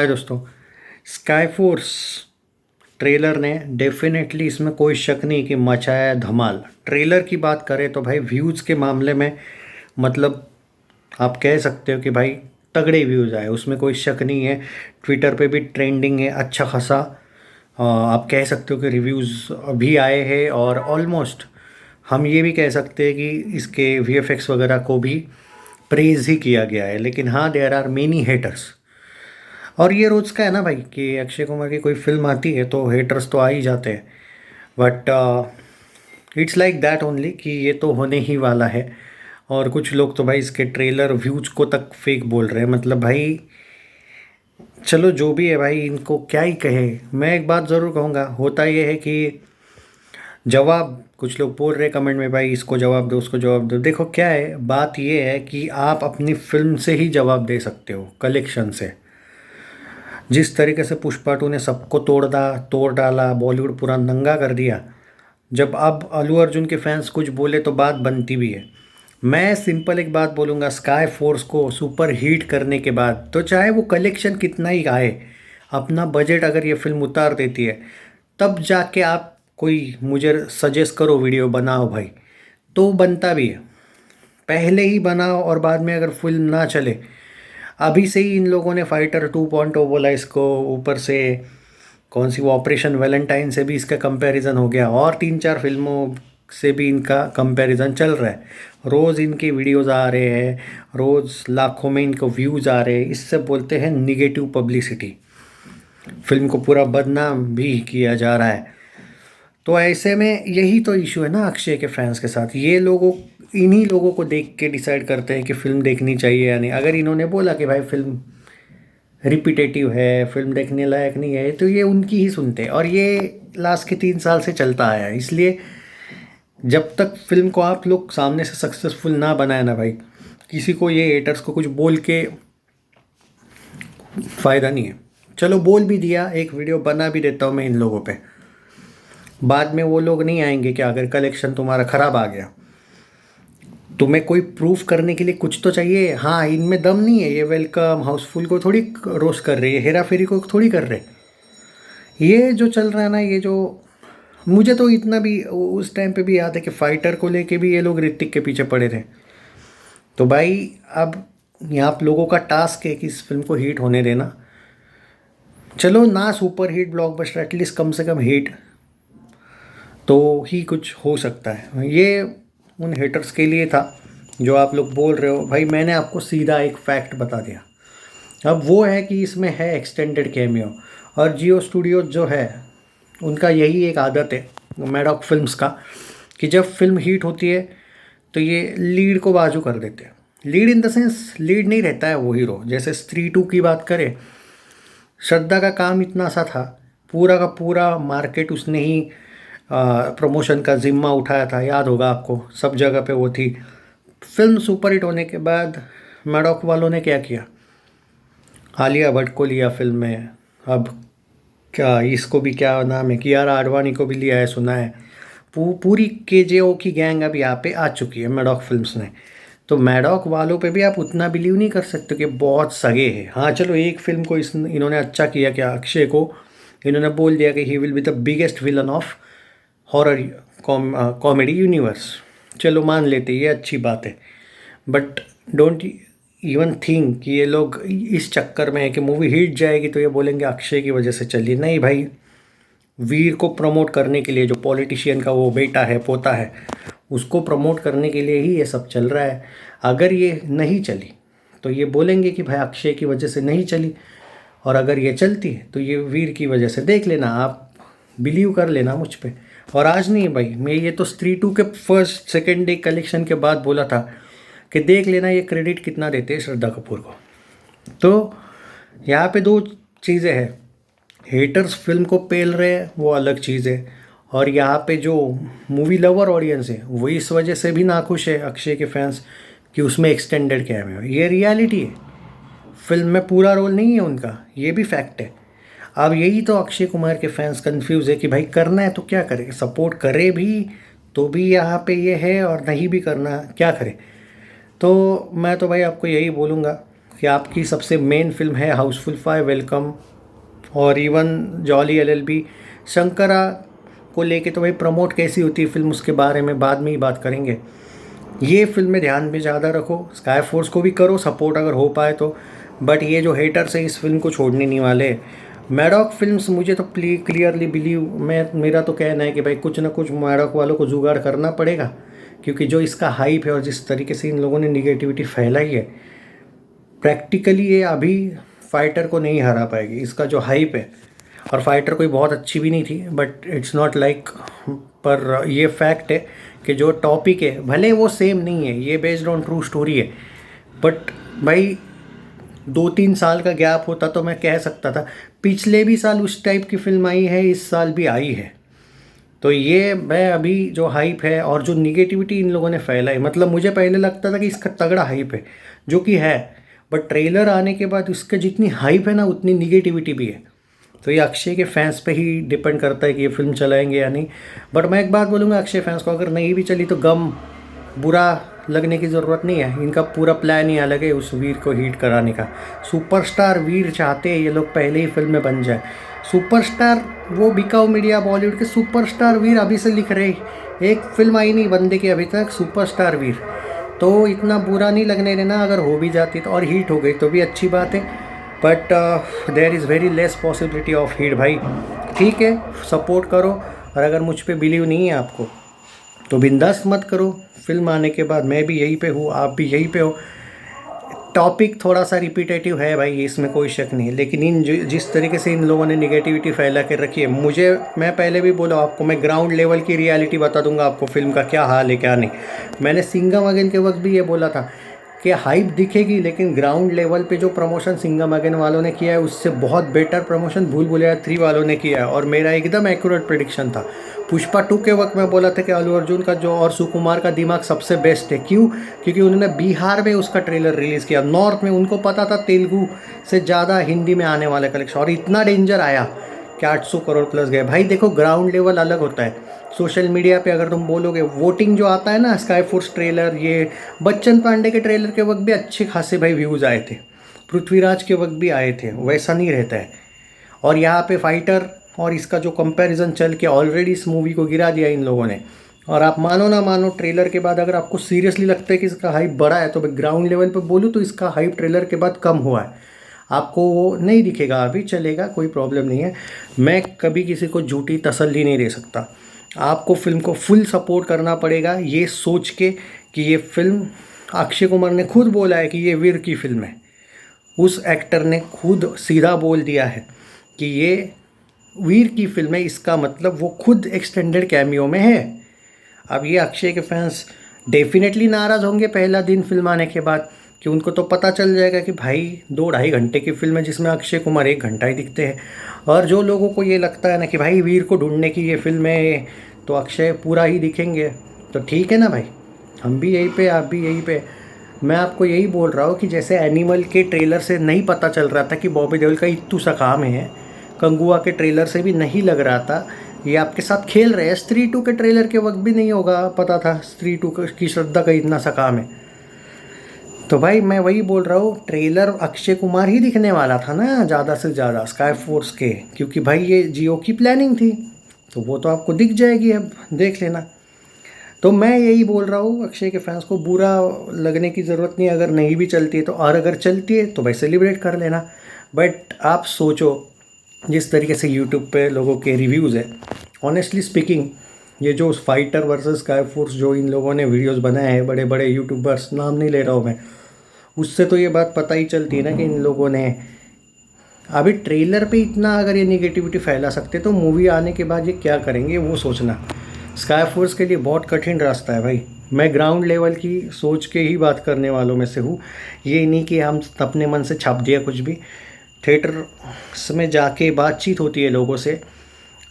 हाय दोस्तों। Sky force trailer ने definitely, इसमें कोई शक नहीं कि मचाया है धमाल। ट्रेलर की बात करें तो भाई व्यूज़ के मामले में मतलब आप कह सकते हो कि भाई तगड़े व्यूज़ आए, उसमें कोई शक नहीं है। ट्विटर पे भी ट्रेंडिंग है अच्छा खासा। आप कह सकते हो कि रिव्यूज़ भी आए हैं और ऑलमोस्ट हम ये भी कह सकते हैं कि इसके वीएफएक्स वगैरह को भी प्रेज़ ही किया गया है। लेकिन हाँ, देयर आर मेनी हेटर्स। और ये रोज का है ना भाई कि अक्षय कुमार की कोई फिल्म आती है तो हेटर्स तो आ ही जाते हैं। But it's like that only कि ये तो होने ही वाला है। और कुछ लोग तो भाई इसके ट्रेलर व्यूज को तक फेक बोल रहे हैं। मतलब भाई चलो जो भी है भाई, इनको क्या ही कहे। मैं एक बात ज़रूर कहूँगा, होता ये है कि जवाब कुछ लोग बोल रहे हैं कमेंट में, भाई इसको जवाब दो उसको जवाब दो। देखो क्या है, बात ये है कि आप अपनी फिल्म से ही जवाब दे सकते हो, कलेक्शन से। जिस तरीके से पुष्पा टू ने सबको तोड़ डाला, बॉलीवुड पूरा नंगा कर दिया। जब अब अल्लू अर्जुन के फैंस कुछ बोले तो बात बनती भी है। मैं सिंपल एक बात बोलूँगा, स्काई फोर्स को सुपर हिट करने के बाद तो चाहे वो कलेक्शन कितना ही आए, अपना बजट अगर ये फिल्म उतार देती है, तब जाके आप कोई मुझे सजेस्ट करो वीडियो बनाओ भाई, तो बनता भी है। पहले ही बनाओ और बाद में अगर फिल्म ना चले। अभी से ही इन लोगों ने फाइटर 2.0 बोला इसको, ऊपर से कौन सी वो ऑपरेशन वैलेंटाइन से भी इसका कंपैरिजन हो गया, और तीन चार फिल्मों से भी इनका कंपैरिजन चल रहा है। रोज़ इनके वीडियोस आ रहे हैं, रोज़ लाखों में इनको व्यूज़ आ रहे हैं। इससे बोलते हैं निगेटिव पब्लिसिटी। फिल्म को पूरा बदनाम भी किया जा रहा है। तो ऐसे में यही तो इशू है ना अक्षय के फैंस के साथ। ये लोगों इन्हीं लोगों को देख के डिसाइड करते हैं कि फ़िल्म देखनी चाहिए या नहीं। अगर इन्होंने बोला कि भाई फिल्म रिपीटेटिव है, फिल्म देखने लायक नहीं है, तो ये उनकी ही सुनते हैं। और ये लास्ट के 3 साल से चलता आया है। इसलिए जब तक फिल्म को आप लोग सामने से सक्सेसफुल ना बनाए ना भाई, किसी को ये हेटर्स को कुछ बोल के फ़ायदा नहीं है। चलो बोल भी दिया, एक वीडियो बना भी देता हूँ मैं इन लोगों पे, बाद में वो लोग नहीं आएंगे क्या अगर कलेक्शन तुम्हारा ख़राब आ गया। तुम्हें कोई प्रूफ करने के लिए कुछ तो चाहिए। हाँ, इनमें दम नहीं है। ये वेलकम हाउसफुल को थोड़ी रोस्ट कर रही है, हेरा फेरी को थोड़ी कर रहे। ये जो चल रहा है ना, ये जो मुझे तो इतना भी उस टाइम पे भी याद है कि फाइटर को लेके भी ये लोग ऋतिक के पीछे पड़े थे। तो भाई अब यहाँ आप लोगों का टास्क है कि इस फिल्म को हिट होने देना। चलो ना सुपर हिट ब्लॉकबस्टर, एटलीस्ट कम से कम हिट तो ही कुछ हो सकता है। ये उन हेटर्स के लिए था जो आप लोग बोल रहे हो। भाई मैंने आपको सीधा एक फैक्ट बता दिया। अब वो है कि इसमें है एक्सटेंडेड कैमियो। और जियो स्टूडियो जो है, उनका यही एक आदत है मैडॉक फिल्म्स का, कि जब फिल्म हिट होती है तो ये लीड को बाजू कर देते हैं। Lead in the sense lead नहीं रहता है वो हीरो। जैसे स्त्री 2 की बात करें, श्रद्धा का काम इतना सा था, पूरा का पूरा मार्केट उसने ही प्रमोशन का जिम्मा उठाया था। याद होगा आपको, सब जगह पे वो थी। फिल्म सुपरहिट होने के बाद मैडॉक वालों ने क्या किया, आलिया भट्ट को लिया फिल्म में। अब क्या इसको भी क्या नाम है, कियारा आडवाणी को भी लिया है सुना है। पूरी केजेओ की गैंग अब यहाँ पे आ चुकी है मैडॉक फिल्म्स ने। तो मैडॉक वालों पे भी आप उतना बिलीव नहीं कर सकते कि बहुत सगे हैं। हाँ चलो, एक फिल्म को इन्होंने अच्छा किया, क्या अक्षय को इन्होंने बोल दिया कि he will be the biggest villain of horror comedy universe. चलो मान लेते, ये अच्छी बात है। बट डोंट इवन थिंक कि ये लोग इस चक्कर में है कि मूवी हिट जाएगी तो ये बोलेंगे अक्षय की वजह से चली। नहीं भाई, वीर को प्रमोट करने के लिए, जो पॉलिटिशियन का वो बेटा है पोता है, उसको प्रमोट करने के लिए ही ये सब चल रहा है। अगर ये नहीं चली तो ये बोलेंगे कि भाई अक्षय की वजह से नहीं चली, और अगर ये चलती है तो ये वीर की वजह से। देख लेना आप, बिलीव कर लेना मुझ पे। और आज नहीं भाई, मैं ये तो स्त्री 2 के फर्स्ट सेकेंड डे कलेक्शन के बाद बोला था कि देख लेना ये क्रेडिट कितना देते हैं श्रद्धा कपूर को। तो यहाँ पे दो चीज़ें हैं, हेटर्स फिल्म को पेल रहे हैं वो अलग चीज़ है, और यहाँ पे जो मूवी लवर ऑडियंस है वो इस वजह से भी नाखुश है अक्षय के फैंस कि उसमें एक्सटेंडेड कैमियो है। ये रियलिटी है, फिल्म में पूरा रोल नहीं है उनका, ये भी फैक्ट है। अब यही तो अक्षय कुमार के फैंस कंफ्यूज है कि भाई करना है तो क्या करे, सपोर्ट करे भी तो भी यहाँ पे ये है, और नहीं भी करना क्या करे। तो मैं तो भाई आपको यही बोलूँगा कि आपकी सबसे मेन फिल्म है हाउसफुल 5, वेलकम, और इवन जॉली एलएलबी, शंकरा को लेके तो भाई प्रमोट कैसी होती है फिल्म, उसके बारे में बाद में ही बात करेंगे। ये फिल्म में ध्यान में ज़्यादा रखो, स्काई फोर्स को भी करो सपोर्ट अगर हो पाए तो, बट ये जो हेटर्स हैं इस फिल्म को छोड़ने नहीं वाले। मैडॉक फिल्म्स मुझे तो क्लियरली बिलीव, मेरा तो कहना है कि भाई कुछ ना कुछ मैडॉक वालों को जुगाड़ करना पड़ेगा, क्योंकि जो इसका हाइप है और जिस तरीके से इन लोगों ने निगेटिविटी फैलाई है, प्रैक्टिकली ये अभी फाइटर को नहीं हरा पाएगी। इसका जो हाइप है, और फाइटर कोई बहुत अच्छी भी नहीं थी, बट इट्स नॉट लाइक, पर ये फैक्ट है कि जो टॉपिक है भले वो सेम नहीं है, ये बेस्ड ऑन ट्रू स्टोरी है, बट भाई 2-3 साल का गैप होता तो मैं कह सकता था। पिछले भी साल उस टाइप की फिल्म आई है, इस साल भी आई है। तो ये मैं अभी जो हाइप है और जो निगेटिविटी इन लोगों ने फैलाई, मतलब मुझे पहले लगता था कि इसका तगड़ा हाइप है, जो कि है, बट ट्रेलर आने के बाद उसका जितनी हाइप है ना उतनी निगेटिविटी भी है। तो ये अक्षय के फैंस पे ही डिपेंड करता है कि ये फिल्म चलाएंगे या नहीं। बट मैं एक बात बोलूँगा अक्षय फैंस को, अगर नहीं भी चली तो गम बुरा लगने की ज़रूरत नहीं है। इनका पूरा प्लान ही अलग है उस वीर को हिट कराने का। सुपरस्टार वीर चाहते हैं ये लोग पहले ही फिल्म में बन जाए। सुपरस्टार वो बिकाऊ मीडिया बॉलीवुड के सुपरस्टार वीर अभी से लिख रहे, एक फिल्म आई नहीं बंदे की अभी तक सुपरस्टार वीर, तो इतना बुरा नहीं लगने देना। अगर हो भी जाती तो और हिट हो गई तो भी अच्छी बात है, but there is very less possibility of hit भाई। ठीक है, सपोर्ट करो, और अगर मुझ पे बिलीव नहीं है आपको तो बिंदास मत करो। फिल्म आने के बाद मैं भी यहीं पे हूँ, आप भी यहीं पे हो। टॉपिक थोड़ा सा रिपीटेटिव है भाई, इसमें कोई शक नहीं है, लेकिन जिस तरीके से इन लोगों ने निगेटिविटी फैला के रखी है, मैं पहले भी बोला आपको, मैं ग्राउंड लेवल की रियलिटी बता दूंगा आपको फिल्म का क्या हाल है क्या नहीं। मैंने सिंघम अगेन के वक्त भी ये बोला था कि हाइप दिखेगी, लेकिन ग्राउंड लेवल पे जो प्रमोशन सिंघम अगेन वालों ने किया है उससे बहुत बेटर प्रमोशन भूल भुलैया 3 वालों ने किया है, और मेरा एकदम एक्यूरेट प्रेडिक्शन था। पुष्पा 2 के वक्त मैं बोला था कि अल्लू अर्जुन का जो और सुकुमार का दिमाग सबसे बेस्ट है। क्यों? क्योंकि उन्होंने बिहार में उसका ट्रेलर रिलीज़ किया, नॉर्थ में उनको पता था तेलुगु से ज़्यादा हिंदी में आने वाले कलेक्शन, और इतना डेंजर आया कि 800 करोड़ प्लस गए। भाई देखो, ग्राउंड लेवल अलग होता है। सोशल मीडिया पे अगर तुम बोलोगे वोटिंग जो आता है ना, स्काई फोर्स ट्रेलर, ये बच्चन पांडे के ट्रेलर के वक्त भी अच्छे खासे भाई व्यूज़ आए थे, पृथ्वीराज के वक्त भी आए थे, वैसा नहीं रहता है। और यहाँ पे फाइटर और इसका जो कंपैरिजन चल के ऑलरेडी इस मूवी को गिरा दिया इन लोगों ने। और आप मानो ना मानो, ट्रेलर के बाद अगर आपको सीरियसली लगता है कि इसका हाइप बढ़ा है, तो ग्राउंड लेवल पे बोलूँ तो इसका हाइप ट्रेलर के बाद कम हुआ है। आपको वो नहीं दिखेगा, अभी चलेगा, कोई प्रॉब्लम नहीं है। मैं कभी किसी को झूठी तसल्ली नहीं दे सकता। आपको फिल्म को फुल सपोर्ट करना पड़ेगा, ये सोच के कि ये फिल्म, अक्षय कुमार ने खुद बोला है कि ये वीर की फिल्म है। उस एक्टर ने खुद सीधा बोल दिया है कि ये वीर की फिल्म है, इसका मतलब वो खुद एक्सटेंडेड कैमियो में है। अब ये अक्षय के फैंस डेफिनेटली नाराज़ होंगे पहला दिन फिल्म आने के बाद, कि उनको तो पता चल जाएगा कि भाई 2-2.5 घंटे की फिल्म है जिसमें अक्षय कुमार 1 घंटा ही दिखते हैं। और जो लोगों को ये लगता है ना कि भाई वीर को ढूंढने की ये फिल्म है तो अक्षय पूरा ही दिखेंगे, तो ठीक है ना भाई, हम भी यहीं पे, आप भी यहीं पे। मैं आपको यही बोल रहा हूँ कि जैसे एनिमल के ट्रेलर से नहीं पता चल रहा था कि बॉबी देओल का इत्तू सा काम है, कंगुआ के ट्रेलर से भी नहीं लग रहा था ये आपके साथ खेल रहे हैं, स्त्री 2 के ट्रेलर के वक्त भी नहीं होगा पता था स्त्री 2 की श्रद्धा का इतना सा काम है। तो भाई मैं वही बोल रहा हूँ, ट्रेलर अक्षय कुमार ही दिखने वाला था ना ज़्यादा से ज़्यादा स्काई फोर्स के, क्योंकि भाई ये जियो की प्लानिंग थी, तो वो तो आपको दिख जाएगी, अब देख लेना। तो मैं यही बोल रहा हूँ, अक्षय के फैंस को बुरा लगने की ज़रूरत नहीं, अगर नहीं भी चलती है तो, और अगर चलती है तो भाई सेलिब्रेट कर लेना। बट आप सोचो, जिस तरीके से यूट्यूब पे लोगों के रिव्यूज़ है, ऑनेस्टली स्पीकिंग, ये जो फाइटर वर्सेस स्काई फोर्स जो इन लोगों ने वीडियोस बनाए हैं, बड़े बड़े यूट्यूबर्स, नाम नहीं ले रहा हूँ मैं, उससे तो ये बात पता ही चलती है ना कि इन लोगों ने अभी ट्रेलर पे इतना अगर ये निगेटिविटी फैला सकते तो मूवी आने के बाद ये क्या करेंगे वो सोचना। स्काई फोर्स के लिए बहुत कठिन रास्ता है भाई। मैं ग्राउंड लेवल की सोच के ही बात करने वालों में से हूँ, ये नहीं कि हम अपने मन से छाप दिया कुछ भी। थिएटर में जाके बातचीत होती है लोगों से,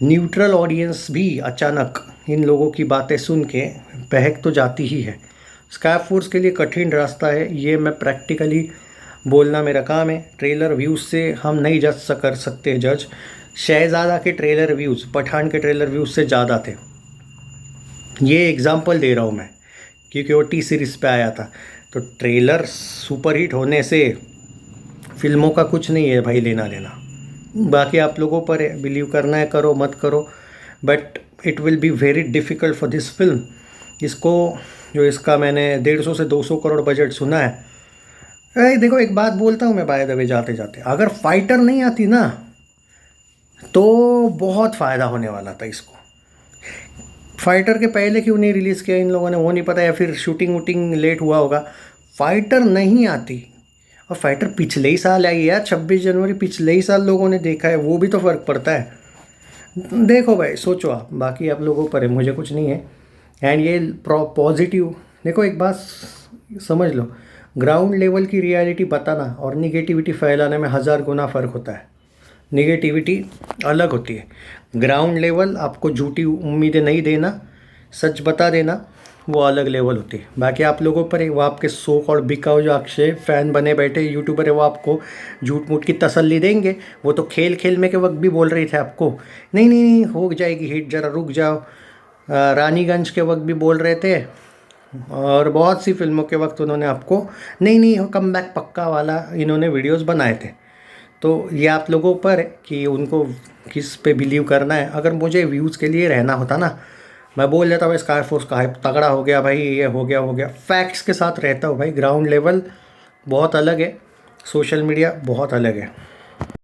न्यूट्रल ऑडियंस भी अचानक इन लोगों की बातें सुन के बहक तो जाती ही है। स्काई फोर्स के लिए कठिन रास्ता है, ये मैं प्रैक्टिकली बोलना मेरा काम है। ट्रेलर व्यूज़ से हम नहीं कर सकते जज। शहज़ादा के ट्रेलर व्यूज़ पठान के ट्रेलर व्यूज़ से ज़्यादा थे, ये एग्ज़ाम्पल दे रहा हूँ मैं, क्योंकि वो टी सीरीज़ पे आया था। तो ट्रेलर सुपर हिट होने से फिल्मों का कुछ नहीं है भाई लेना देना, बाकी आप लोगों पर है, बिलीव करना है करो मत करो, but it will be very difficult for this film. इसको जो इसका मैंने 150 से 200 करोड़ बजट सुना है। देखो एक बात बोलता हूँ मैं बाय द वे जाते जाते, अगर फाइटर नहीं आती ना तो बहुत फ़ायदा होने वाला था इसको। फाइटर के पहले क्यों नहीं रिलीज़ किया इन लोगों ने वो नहीं पता, या फिर शूटिंग वूटिंग लेट हुआ होगा। फाइटर नहीं आती, और फाइटर पिछले ही साल आई है यार, 26 जनवरी पिछले ही साल लोगों ने देखा है, वो भी तो फ़र्क पड़ता है। देखो भाई सोचो आप, बाकी आप लोगों पर है, मुझे कुछ नहीं है। एंड ये पॉजिटिव, देखो एक बात समझ लो, ग्राउंड लेवल की रियलिटी बताना और निगेटिविटी फैलाने में 1000 गुना फ़र्क होता है। निगेटिविटी अलग होती है, ग्राउंड लेवल आपको झूठी उम्मीदें नहीं देना, सच बता देना, वो अलग लेवल होती है। बाकी आप लोगों पर है, वो आपके सो और बिकाऊ जो अक्षय फ़ैन बने बैठे यूट्यूबर है वो आपको झूठ मूठ की तसल्ली देंगे। वो तो खेल खेल में के वक्त भी बोल रहे थे आपको नहीं नहीं नहीं हो जाएगी हिट, ज़रा रुक जाओ। रानीगंज के वक्त भी बोल रहे थे, और बहुत सी फिल्मों के वक्त उन्होंने आपको नहीं नहीं कम बैक पक्का वाला इन्होंने वीडियोस बनाए थे। तो ये आप लोगों पर है कि उनको किस पे बिलीव करना है। अगर मुझे व्यूज़ के लिए रहना होता ना, मैं बोल देता भाई स्काई फोर्स का हाइप तगड़ा हो गया भाई, ये हो गया, फैक्ट्स के साथ रहता हूँ भाई। ग्राउंड लेवल बहुत अलग है, सोशल मीडिया बहुत अलग है।